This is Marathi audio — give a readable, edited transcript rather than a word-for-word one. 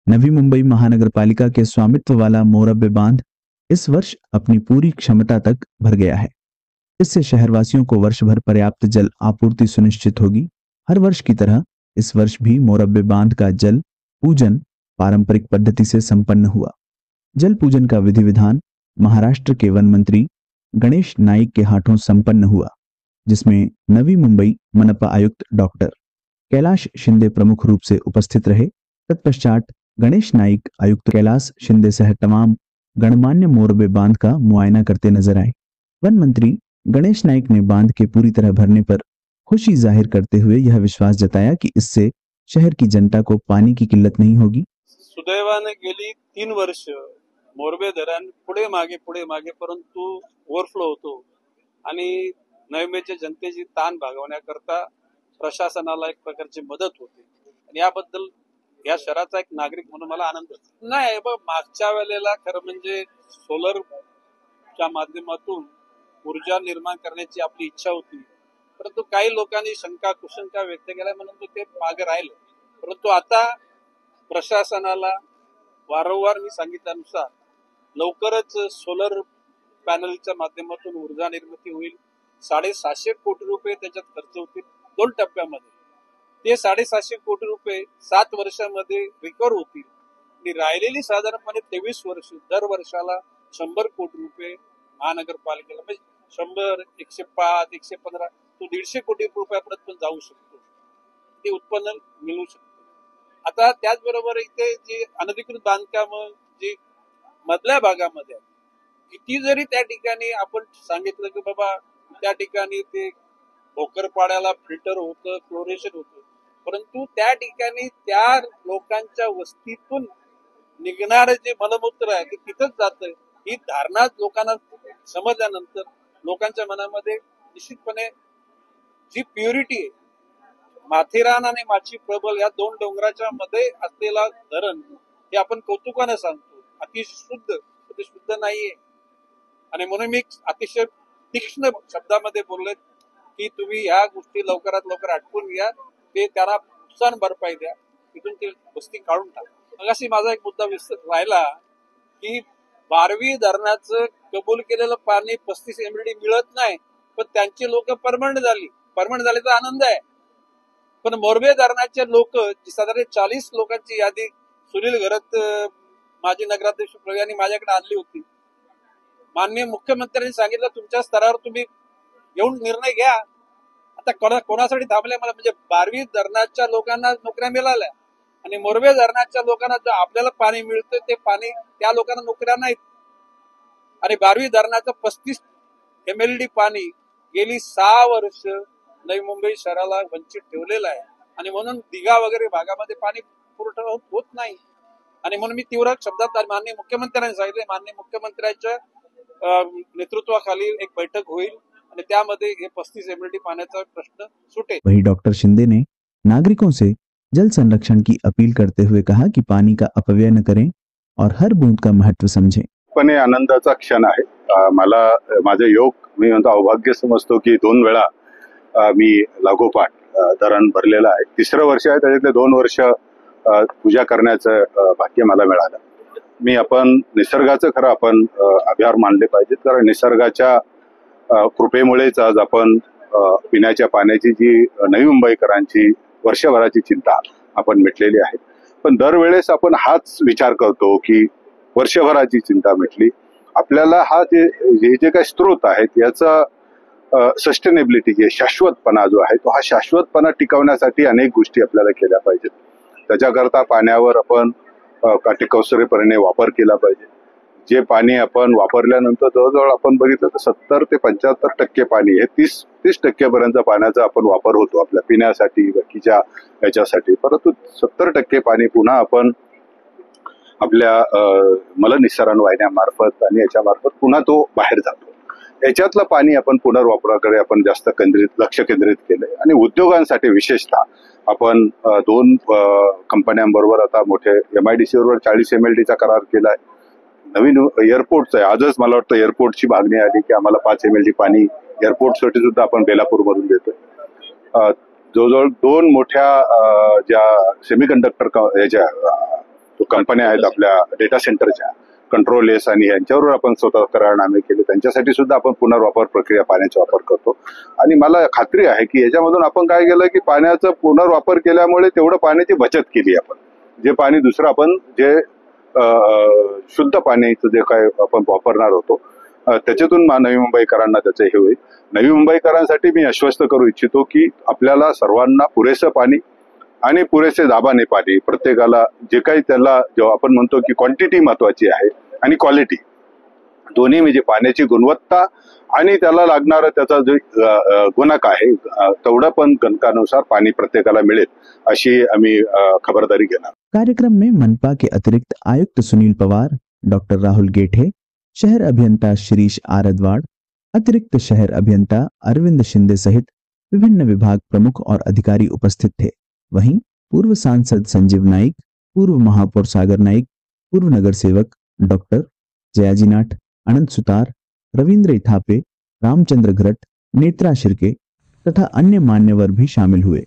नवी मुंबई महानगरपालिका के स्वामित्व वाला मोरबे बांध इस वर्ष अपनी पूरी क्षमता तक भर गया है। इससे शहरवासियों को वर्ष भर पर्याप्त जल आपूर्ति सुनिश्चित होगी। हर वर्ष की तरह इस वर्ष भी मोरबे बांध का जल पूजन पारंपरिक पद्धति से संपन्न हुआ। जल पूजन का विधि विधान महाराष्ट्र के वन मंत्री गणेश नाइक के हाथों संपन्न हुआ, जिसमें नवी मुंबई मनपा आयुक्त डॉक्टर कैलाश शिंदे प्रमुख रूप से उपस्थित रहे। तत्पश्चात गणेश नाइक आयुक्त कैलाश शिंदे सह तमाम गणमान्य मोरबे बांध का मुआयना करते नजर आए। वन मंत्री गणेश नाइक ने बांध के पूरी तरह भरने पर खुशी जाहिर करते हुए यह विश्वास जताया कि इससे शहर की जनता को पानी की किल्लत नहीं होगी। सुदैवाने गेली 3 वर्ष मोरबे धरण पुढे मागे परंतु ओव्हरफ्लो होतो आणि नवी मुंबईच्या जनतेची ताण भागवण्याकरता प्रशासनाला एक प्रकारची मदत होते आणि याबद्दल या शहराचा एक नागरिक म्हणून मला आनंद होतो। नाही मागच्या वेळेला खरं म्हणजे सोलरच्या माध्यमातून ऊर्जा निर्माण करण्याची आपली इच्छा होती, परंतु काही लोकांनी शंका कुशंका व्यक्त केल्या म्हणून ते मागे राहिले। परंतु आता प्रशासनाला वारंवार मी सांगितल्यानुसार लवकरच सोलर पॅनलच्या माध्यमातून ऊर्जा निर्मिती होईल। 750 कोटी रुपये त्याच्यात खर्च होतील 2 टप्प्यामध्ये। ते 750 कोटी रुपये 7 वर्षांमध्ये रिकव्हर होतील आणि राहिलेली साधारणपणे 23 वर्ष दर वर्षाला 100 कोटी रुपये महानगरपालिकेला म्हणजे 100, 105, 115 तो 150 कोटी रुपयापर्यंत जाऊ शकतो, ते उत्पन्न मिळू शकतो। आता त्याचबरोबर इथे जी अनधिकृत बांधकाम जी मधल्या भागामध्ये किती जरी त्या ठिकाणी आपण सांगितलं की बाबा त्या ठिकाणी ते भोकरपाड्याला फिल्टर होतं, क्लोरेशन होतं, परंतु त्या ठिकाणी त्या लोकांच्या वस्तीतून निघणारे जे मलमूत्र आहे ते तिथंच जातं। ही धारणा लोकांना समजल्यानंतर लोकांच्या मनामध्ये निश्चितपणे जी प्युरिटी आहे, माथेरान आणि माची प्रबल या 2 डोंगराच्या मध्ये असलेला धरण हे आपण कौतुकाने सांगतो अतिशय शुद्ध, ते शुद्ध नाहीये। आणि म्हणून मी अतिशय तीक्ष्ण शब्दामध्ये बोलले की तुम्ही ह्या गोष्टी लवकरात लवकर आटपून घ्या, ते त्यांना नुकसान भरपाई द्या, तिथून ते वस्ती काढून टाका। मग अशी माझा एक मुद्दा विस्तृत राहिला की 12वी धरणाचं कबूल केलेलं पाणी 35 MLD मिळत नाही, पण त्यांची लोक परमनंट झाली तर आनंद आहे। पण मोरबे धरणाचे लोक साधारण 40 लोकांची यादी सुनील घरत माजी नगराध्यक्ष यांनी माझ्याकडे आणली होती। माननीय मुख्यमंत्र्यांनी सांगितलं तुमच्या स्तरावर तुम्ही येऊन निर्णय घ्या। आता कोणासाठी थांबले मला म्हणजे 12वी धरणाच्या लोकांना नोकऱ्या मिळाल्या आणि मोरबे धरणाच्या लोकांना जो आपल्याला पाणी मिळतं ते पाणी त्या लोकांना नोकऱ्या नाहीत आणि 12वी धरणाचं 35 MLD पाणी गेली 6 वर्ष नवी मुंबई शहराला वंचित ठेवलेलं आहे आणि म्हणून दिघा वगैरे भागामध्ये पाणी पुरवठा होत नाही। आणि म्हणून मी तीव्र शब्दात माननीय मुख्यमंत्र्यांनी सांगितले, माननीय मुख्यमंत्र्यांच्या नेतृत्वाखाली एक बैठक होईल आणि त्यामध्ये हे 35 MLD पाण्याचा प्रश्न सुटेल। वही डॉक्टर शिंदे ने नागरिकों से जल संरक्षण की अपील करते हुए कहा कि पानी का अपव्यय न करें और हर बूंद का महत्व समझें। पण हे आनंदाचा क्षण आहे। मला माझे योग मी म्हणतो अवभाग्य समजतो की 2 वेळा मी लागोपाठ धरण भरलेलं आहे। 3रं वर्ष आहे, त्याच्यातले 2 वर्ष पूजा करण्याचं भाग्य मला मिळालं। मी आपण निसर्गाचं खरं आपण आभार मानले पाहिजेत, कारण निसर्गाच्या कृपेमुळेच आज आपण पिण्याच्या पाण्याची जी नवी मुंबईकरांची वर्षभराची चिंता आपण मिटलेली आहे। पण दरवेळेस आपण हाच विचार करतो की वर्षभराची चिंता मिटली, आपल्याला हा जे काही स्त्रोत आहेत याचा सस्टेनेबिलिटी शाश्वतपणा जो आहे तो हा शाश्वतपणा टिकवण्यासाठी अनेक गोष्टी आपल्याला केल्या पाहिजेत। त्याच्याकरता पाण्यावर आपण काटेकोरपणे वापर केला पाहिजे। जे पाणी आपण वापरल्यानंतर जवळजवळ आपण बघितलं तर 70 ते 75% पाणी हे 30% पर्यंत पाण्याचा आपण वापर होतो आपल्या पिण्यासाठी बाकीच्या याच्यासाठी, परंतु 70% पाणी पुन्हा आपण आपल्या मलनिस्सारण वाहिन्यामार्फत आणि याच्यामार्फत पुन्हा तो बाहेर जातो। याच्यातलं पाणी आपण पुनर्वापराकडे आपण जास्त लक्ष केंद्रित केलंय आणि उद्योगांसाठी विशेषतः आपण 2 कंपन्यांबरोबर आता मोठे MIDC बरोबर 40 MLDचा करार केलाय। नवीन एअरपोर्टचं आहे, आजच मला वाटतं एअरपोर्टची मागणी आली की आम्हाला 5 MLD पाणी एअरपोर्टसाठी सुद्धा आपण बेलापूर मधून देतोय। जवळजवळ 2 मोठ्या ज्या सेमीकंडक्टर याच्या कंपन्या आहेत आपल्या डेटा सेंटरच्या कंट्रोलेस आणि यांच्यावर आपण स्वतः करारनामे केले, त्यांच्यासाठी सुद्धा आपण पुनर्वापर प्रक्रिया पाण्याचा वापर करतो. आणि मला खात्री आहे की याच्यामधून आपण काय केलं की पाण्याचा पुनर्वापर केल्यामुळे तेवढं पाण्याची बचत केली. आपण जे पाणी दुसरं आपण जे शुद्ध पाण्याचं जे काय आपण वापरणार होतो त्याच्यातून नवी मुंबईकरांना त्याचं हे होईल. नवी मुंबईकरांसाठी मी आश्वस्त करू इच्छितो की आपल्याला सर्वांना पुरेसं पाणी आणि पुरेसे दाबाने पाणी, प्रत्येकाला जे काही त्याला जेव्हा आपण म्हणतो की क्वांटिटी महत्वाची आहे आणि क्वालिटी दोन्ही, म्हणजे पाण्याची गुणवत्ता आणि त्याला लागणारं त्याचा जो गुणक आहे तेवढं पण गणकानुसार पाणी प्रत्येकाला मिळेल अशी आम्ही खबरदारी घेणार. कार्यक्रम में मनपा के अतिरिक्त आयुक्त सुनील पवार, डॉक्टर राहुल गेठे, शहर अभियंता शिरीष आरदवाड़, अतिरिक्त शहर अभियंता अरविंद शिंदे सहित विभिन्न विभाग प्रमुख और अधिकारी उपस्थित थे। वहीं पूर्व सांसद संजीव नाइक, पूर्व महापौर सागर नाइक, पूर्व नगर सेवक डॉक्टर जयाजी नाट, अनंत सुतार, रविंद्र इथापे, रामचंद्र घरट, नेत्रा शिर्के तथा अन्य मान्यवर भी शामिल हुए।